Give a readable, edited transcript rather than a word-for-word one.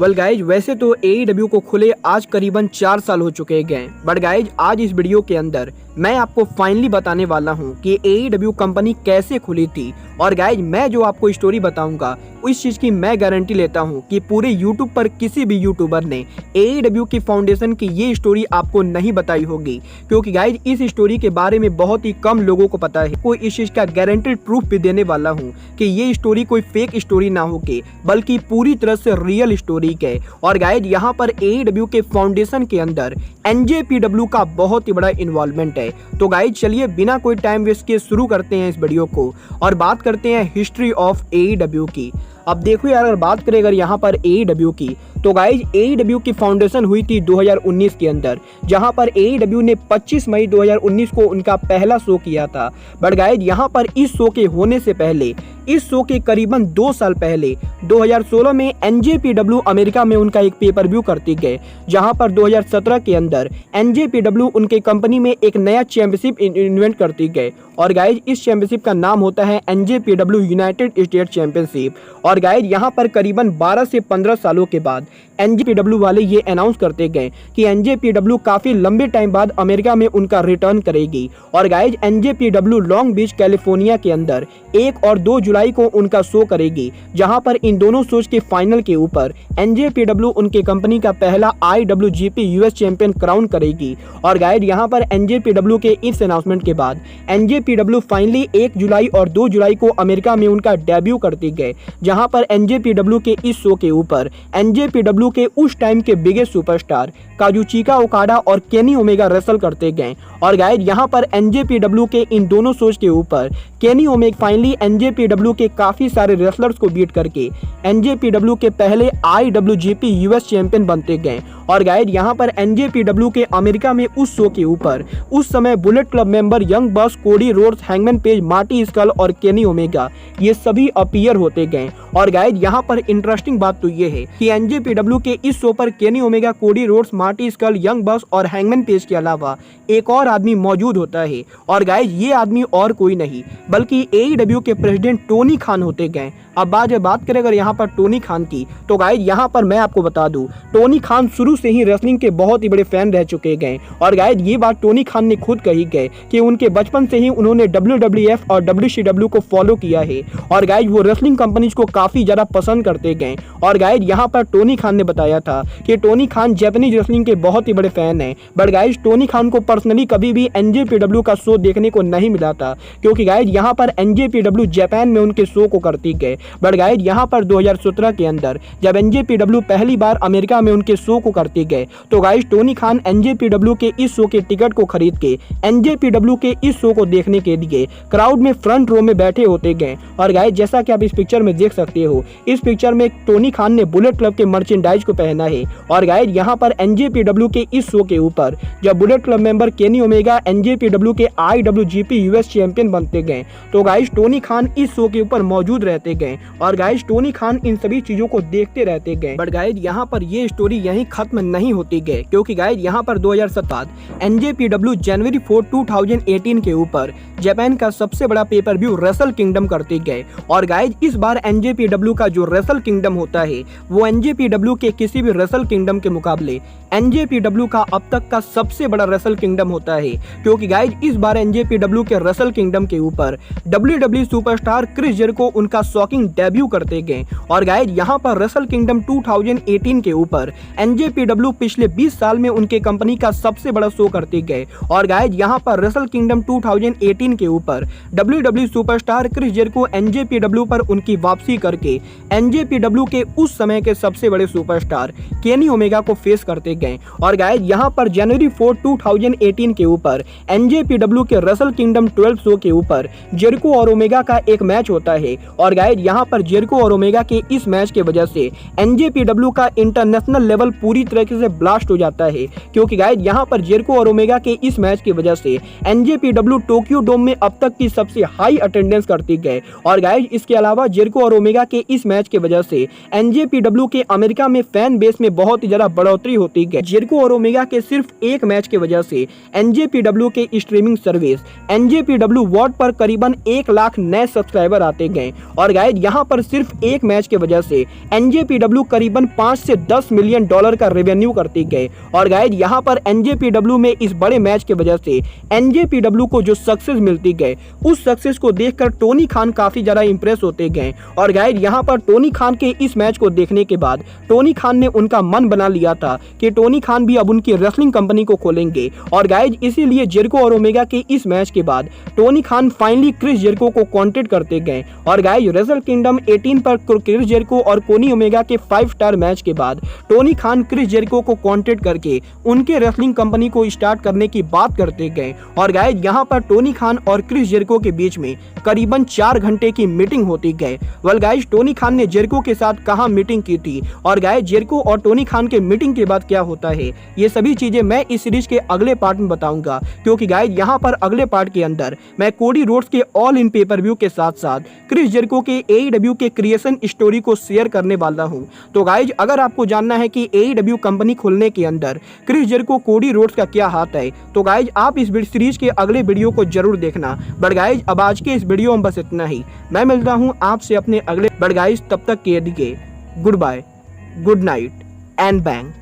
Well guys, वैसे तो AEW को खुले आज करीबन 4 साल हो चुके हैं, बट गाइज आज इस वीडियो के अंदर मैं आपको फाइनली बताने वाला हूं कि AEW कंपनी कैसे खुली थी। और गाइज मैं जो आपको स्टोरी बताऊंगा उस चीज की मैं गारंटी लेता हूं कि पूरे यूट्यूब पर किसी भी यूट्यूबर ने AEW की फाउंडेशन की ये स्टोरी आपको नहीं बताई होगी, क्योंकि गाइज इस स्टोरी के बारे में बहुत ही कम लोगों को पता है। कोई इस चीज का गारंटेड प्रूफ भी देने वाला हूँ कि ये स्टोरी कोई फेक स्टोरी ना होगी, बल्कि पूरी तरह से रियल स्टोरी है। और गाइज यहाँ पर AEW के फाउंडेशन के अंदर NJPW का बहुत ही बड़ा इन्वॉल्वमेंट है। तो गाइज चलिए बिना कोई टाइम वेस्ट किए शुरू करते हैं इस वीडियो को और बात करते हैं हिस्ट्री ऑफ AEW की। अब देखो यार, अगर बात करें अगर यहाँ पर AEW की, तो गाइज AEW की फाउंडेशन हुई थी 2019 के अंदर, जहाँ पर AEW ने 25 मई 2019 को उनका पहला शो किया था। बट गाइज यहाँ पर इस शो के होने से पहले, इस शो के करीबन 2 साल पहले 2016 में NJPW अमेरिका में उनका एक पेपर व्यू करती गए, जहाँ पर 2017 के अंदर NJPW उनके कंपनी में एक नया चैंपियनशिप इन्वेंट करती गए। और गाइज इस चैंपियनशिप का नाम होता है NJPW यूनाइटेड स्टेट चैंपियनशिप। और गाइज यहाँ पर करीबन 12 से 15 सालों के बाद NJPW वाले ये अनाउंस करते गए कि NJPW काफी लंबे टाइम बाद अमेरिका में उनका रिटर्न करेगी। और guys NJPW Long Beach California के अंदर 1 और 2 जुलाई को उनका शो करेगी, जहां पर इन दोनों शोज के फाइनल के ऊपर NJPW उनके कंपनी का पहला IWGP US चैंपियन क्राउन करेगी। और गाइज यहाँ पर NJPW के इस अनाउंसमेंट के बाद NJPW फाइनली 1 जुलाई और 2 जुलाई को अमेरिका में उनका डेब्यू करती गए, जहां पर NJPW के इस शो के ऊपर NJPW के उस टाइम के बिगेस्ट सुपरस्टार काजुचिका ओकाडा और केनी ओमेगा रेसल करते गए। और गाइज यहाँ पर NJPW के इन दोनों शोज के ऊपर केनी ओमेगा फाइनली NJPW के काफी सारे रेसलर्स को बीट करके NJPW के पहले IWGP US चैंपियन बनते गए। और गाइज यहाँ पर NJPW के अमेरिका में उस शो के ऊपर उस समय bullet club member Young Bucks, Cody Rhodes, Hangman Page, Marty Scurll और केनी ओमेगा ये सभी अपीयर होते गए। और गाइज यहाँ पर इंटरेस्टिंग बात तो ये है कि NJPW के इस शो पर Kenny Omega, Cody Rhodes, Marty school, young बस और हैंगमैन पेज के अलावा एक और आदमी मौजूद होता है। और गाइज ये आदमी और कोई नहीं बल्कि AEW के प्रेसिडेंट टोनी खान होते गए। अब बात करें अगर यहाँ पर टोनी खान की, तो गाइज यहाँ पर मैं आपको बता दूं, टोनी खान शुरू से ही रेसलिंग के बहुत ही बड़े फैन रह चुके गए। और गाइज ये बात टोनी खान ने खुद कही गए कि उनके बचपन से ही उन्होंने WWF और WCW को फॉलो किया है। और गाइज वो रेसलिंग कंपनीज को काफी ज्यादा पसंद करते गए। और गाइज यहाँ पर टोनी खान ने बताया था कि टोनी खान जापानीज रेसलिंग के बहुत ही बड़े फैन है। बट गाइज टोनी खान को पर्सनली कभी भी NJPW का शो देखने को नहीं मिला था, क्योंकि गाइज यहाँ पर NJPW जापान में उनके शो को करती गए। बट गाइज यहाँ पर 2017 के अंदर जब NJPW पहली बार अमेरिका में उनके शो को करते गए, तो गाइज टोनी खान NJPW के इस शो के टिकट को खरीद के NJPW के इस शो को देखने के लिए क्राउड में फ्रंट रो में बैठे होते गए। और गाइज जैसा कि आप इस पिक्चर में देख सकते हो, इस पिक्चर में टोनी खान ने बुलेट क्लब के मर्चेंडाइज को पहना है। और गाइज यहाँ पर NJPW के इस शो के ऊपर जब bullet club member Kenny Omega NJPW के IWGP US चैंपियन बनते गए, तो गाइज टोनी खान इस शो के ऊपर मौजूद रहते गए। और गाइज टोनी खान इन सभी चीजों को देखते रहते गए। बट गाइज यहाँ पर ये स्टोरी यहीं खत्म नहीं होती गए, क्योंकि गाइज यहाँ पर 2017 NJPW जनवरी 4, 2018 के ऊपर जापान का सबसे बड़ा पेपर व्यू रेसल किंगडम करते गए। और गाइज इस बार NJPW का जो रेसल किंगडम होता है वो NJPW के किसी भी रेसल किंगडम के मुकाबले NJPW का अब तक का सबसे बड़ा रेसल किंगडम होता है, क्योंकि गाइज इस बार NJPW के रेसल किंगडम के ऊपर WWE सुपरस्टार क्रिस जेरिको उनका शॉकिंग डेब्यू करते गए। और गाइज यहाँ पर रेसल किंगडम 2018 के ऊपर NJPW पिछले 20 साल में उनके कंपनी का सबसे बड़ा शो करते गए। और गाइज यहाँ पर रेसल किंगडम 2018 के ऊपर WWE superstar Chris Jericho NJPW पर उनकी वापसी करके NJPW के उस समय के सबसे बड़े सुपरस्टार केनी ओमेगा को फेस करते गए। और गाइज यहाँ पर जनवरी 4, 2018 के ऊपर NJPW के रेसल किंगडम 12 शो के ऊपर जेरिको और ओमेगा का एक मैच होता है। और गाइज यहाँ पर जेरिको और ओमेगा के इस मैच के वजह से NJPW का इंटरनेशनल लेवल पूरी तरीके से ब्लास्ट हो जाता है, क्योंकि गाइज यहाँ पर जेरिको और ओमेगा के इस मैच की वजह से NJPW टोक्यो डोम में अब तक की सबसे हाई अटेंडेंस करती गए। और गाइज इसके अलावा जेरिको और ओमेगा के इस मैच की वजह से NJPW के अमेरिका में फैन बेस में बहुत ही ज्यादा बढ़ोतरी होती गई। जेरिको और ओमेगा के सिर्फ एक मैच की वजह से NJPW के स्ट्रीमिंग सर्विस NJPW वॉट पर करीबन 1 लाख नए सब्सक्राइबर नजर आते गए। और गाइज यहाँ पर सिर्फ एक मैच की वजह से NJPW करीबन 5 से 10 मिलियन डॉलर का रेवेन्यू करते गए। और गाइज यहाँ पर NJPW में इस बड़े मैच की वजह से NJPW को जो सक्सेस मिलती गए, उस सक्सेस को देखकर टोनी खान काफी ज्यादा इंप्रेस होते गए। और गाइज यहाँ पर टोनी खान के इस मैच को देखने के बाद टोनी खान ने उनका मन बना लिया था कि टोनी खान भी अब उनकी रेसलिंग कंपनी को खोलेंगे। और गाइज इसीलिए जेरिको और ओमेगा के इस मैच के बाद Tony Khan finally Chris Jericho को कांटेक्ट करते गए। और गाइज रेसल किंगडम 18 पर क्रिस जेरिको और कोनी ओमेगा के 5 स्टार मैच के बाद टोनी खान क्रिस जेरिको को कांटेक्ट करके उनके रेसलिंग कंपनी को स्टार्ट करने की बात करते गए। और गाइज यहाँ पर टोनी खान और क्रिस जेरिको के बीच में करीबन 4 घंटे की मीटिंग होती गई। वेल गाइज टोनी खान ने जेरिको के साथ कहां मीटिंग की थी और गाइज जेरिको और टोनी खान के मीटिंग के बाद क्या होता है, ये सभी चीजें मैं इस सीरीज के अगले पार्ट में बताऊंगा। क्योंकि गाइज यहाँ पर अगले पार्ट के अंदर मैं कोडी रोड्स के ऑल इन पेपर व्यू के साथ साथ क्रिस जेरिको के AEW के क्रिएशन स्टोरी को शेयर करने वाला हूं। तो गाइज अगर आपको जानना है कि AEW कंपनी खोलने के अंदर क्रिस जेरिको कोडी रोड्स का क्या हाथ है, तो गाइज आप इस सीरीज के अगले वीडियो को जरूर देखना। बट गाइज अब आज के इस वीडियो में बस इतना ही। मैं मिलता हूं आपसे अपने अगले। बट गाइज तब तक के लिए goodbye, good night and bang.